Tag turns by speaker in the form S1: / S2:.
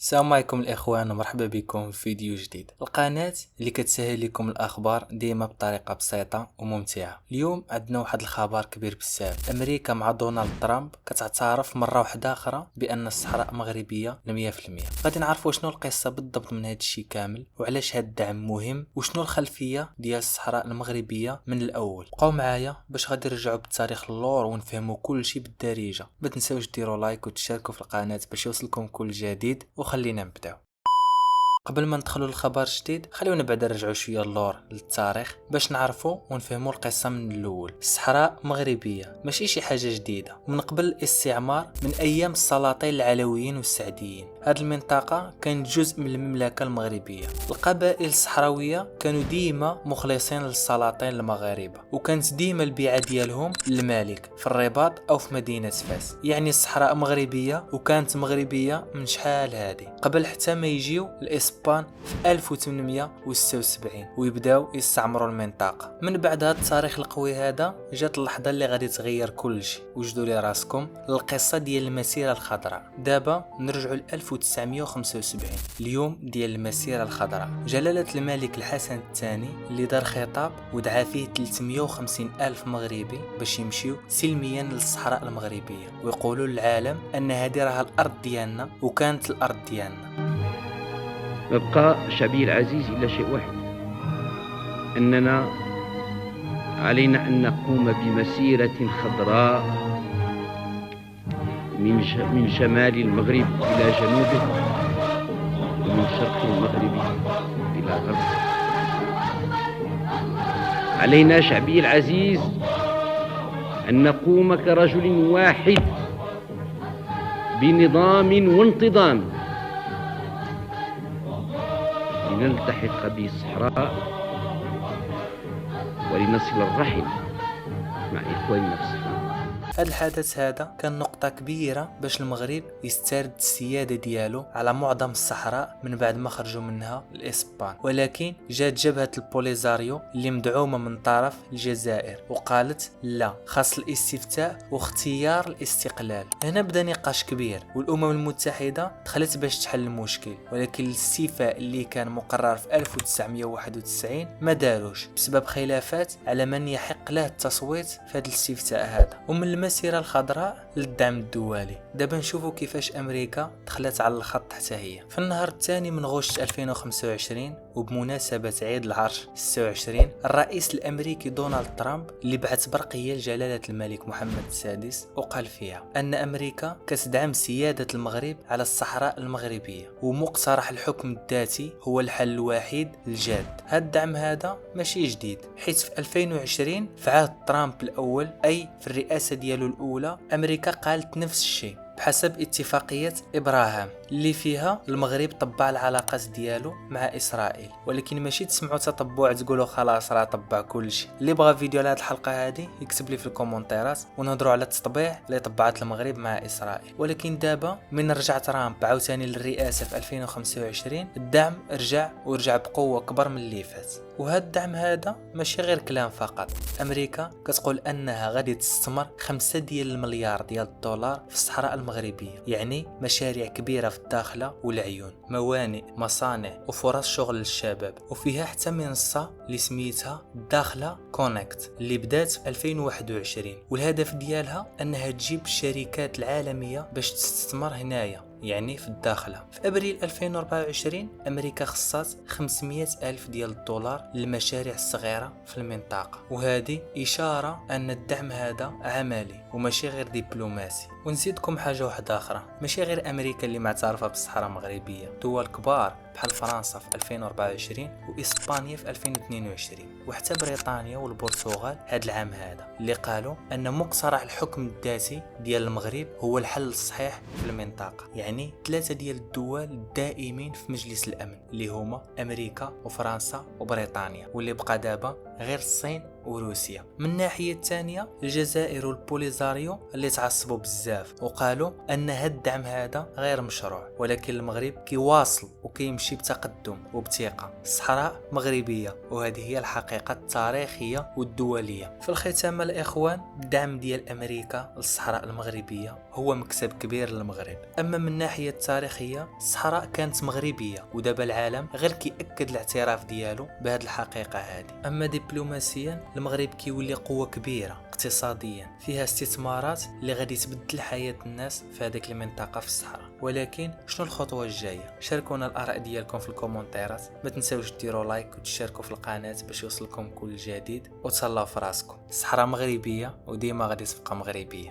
S1: السلام عليكم الاخوان ومرحبا بكم في فيديو جديد. القناة اللي كتسهل لكم الاخبار ديما بطريقة بسيطة وممتعة. اليوم عندنا واحد الخبر كبير بزاف. امريكا مع دونالد ترامب كتعترف مرة واحدة اخرى بان الصحراء مغربية 100%. غادي نعرفوا شنو القصة بالضبط من هذا الشيء كامل وعلاش هذا الدعم مهم وشنو الخلفية ديال الصحراء المغربية من الاول. بقاو معايا باش غادي نرجعوا بالتاريخ اللور ونفهموا كل شيء بالدارجة. ما تنساوش ديروا لايك وتشاركوا في القناة باش يوصلكم كل جديد. وخلينا نبداو. قبل ما ندخلوا للخبر الجديد خليونا بعدا نرجعوا شويه اللور للتاريخ باش نعرفوا ونفهموا القصه من الاول. الصحراء مغربيه ماشي شي حاجه جديده، من قبل الاستعمار من ايام السلاطين العلويين والسعديين. هذه المنطقه كانت جزء من المملكه المغربيه. القبائل الصحراويه كانوا ديما مخلصين للسلاطين المغاربه، وكانت ديما البيعه ديالهم للملك في الرباط او في مدينه فاس. يعني الصحراء مغربيه وكانت مغربيه من شحال هادي، قبل حتى ما يجيو الاسبان في 1876 ويبداو يستعمروا المنطقه. من بعد هذا التاريخ القوي هذا جات اللحظه اللي غادي تغير كل شيء. وجدوا لي راسكم للقصه ديال المسيره الخضراء. دابا نرجعوا ل 1975، اليوم ديال المسيره الخضراء. جلاله الملك الحسن الثاني اللي دار خطاب ودعا فيه 350 الف مغربي باش يمشيو سلميا للصحراء المغربيه ويقولوا للعالم ان هذه راها الارض ديالنا وكانت الارض ديالنا.
S2: نبقى شعبي العزيز إلا شيء واحد، أننا علينا أن نقوم بمسيرة خضراء من شمال المغرب إلى جنوبه ومن شرق المغرب إلى غربه. علينا شعبي العزيز أن نقوم كرجل واحد بنظام وانتظام لنلتحق بالصحراء ولنصل الرحم مع إخواننا في الصحراء.
S1: هذا الحدث هذا كان نقطة كبيرة باش المغرب يسترد السيادة ديالو على معظم الصحراء من بعد ما خرجوا منها الإسبان. ولكن جات جبهة البوليزاريو اللي مدعومة من طرف الجزائر وقالت لا، خاص الاستفتاء واختيار الاستقلال. هنا بدا نقاش كبير والأمم المتحدة دخلت باش تحل المشكل، ولكن الاستيفاء اللي كان مقرر في 1991 ما داروش بسبب خلافات على من يحق له التصويت في هذا الاستفتاء هذا. ومن المسيرة الخضراء للدعم الدولي، دابا نشوفوا كيفاش امريكا دخلت على الخط حتى هي. في النهار الثاني من غشت 2025 وبمناسبة عيد العرش 26، الرئيس الامريكي دونالد ترامب اللي بعث برقية لجلالة الملك محمد السادس وقال فيها ان امريكا كتدعم سيادة المغرب على الصحراء المغربية ومقترح الحكم الذاتي هو الحل الوحيد الجاد. هذا الدعم هذا ماشي جديد، حيث في 2020 في عهد ترامب الاول اي في الرئاسة ديالو الاولى امريكا قالت نفس الشيء بحسب اتفاقية إبراهام اللي فيها المغرب طبع العلاقات ديالو مع إسرائيل. ولكن ماشي تسمعوا تطبع تقولوا خلاص راه طبع كل شيء. اللي بغى فيديو على هذه الحلقة هذه يكتب لي في الكومنتات ونهضروا على التطبيع اللي طبعت المغرب مع إسرائيل. ولكن دابا من رجع ترامب عاوتاني للرئاسة في 2025 الدعم ورجع بقوة كبر من اللي فات. وهذا الدعم هذا ماشي غير كلام فقط. امريكا كتقول انها غادي تستثمر 5 ديال المليار ديال الدولار في الصحراء المغربيه، يعني مشاريع كبيره في الداخله والعيون، موانئ، مصانع وفرص شغل للشباب. وفيها حتى منصه اللي سميتها داخله كونكت اللي بدات في 2021، والهدف ديالها انها تجيب الشركات العالميه باش تستثمر هنايا، يعني في الداخلة. في أبريل 2024 أمريكا خصات 500 ألف ديال الدولار للمشاريع الصغيرة في المنطقة، وهذه إشارة أن الدعم هذا عملي وماشي غير دبلوماسي. ونزيدكم حاجة واحدة أخرى، ماشي غير أمريكا اللي معترفة بالصحراء المغربية، دول كبار بحال فرنسا في 2024 وإسبانيا في 2022 وحتى بريطانيا والبرتغال هذا العام هذا، اللي قالوا أن مقترح الحكم الذاتي ديال المغرب هو الحل الصحيح في المنطقة. يعني 3 ديال الدول الدائمين في مجلس الأمن اللي هما أمريكا وفرنسا وبريطانيا، واللي بقى دابا غير الصين وروسيا. من الناحية الثانية الجزائر والبوليزاريو اللي تعصبوا بزاف وقالوا ان هاد الدعم هذا غير مشروع، ولكن المغرب كيواصل وكيمشي بتقدم وبثقة. الصحراء مغربية وهذه هي الحقيقة التاريخية والدولية. في الختام الإخوان، الدعم ديال أمريكا للصحراء المغربية هو مكسب كبير للمغرب. اما من الناحية التاريخية الصحراء كانت مغربية، ودابا العالم غير كيأكد الاعتراف ديالو بهذه الحقيقة هذه. اما دبلوماسيا المغرب كيولي قوة كبيرة اقتصاديا، فيها استثمارات اللي غادي تبدل حياة الناس في هذيك المنطقة في الصحراء. ولكن شنو الخطوة الجاية؟ شاركونا الآراء ديالكم في الكومنتات، ما تنساوش ديروا لايك وتشتركوا في القناة باش يوصلكم كل جديد، وتهلاو في راسكم. الصحراء مغربية وديما غادي تبقى مغربية.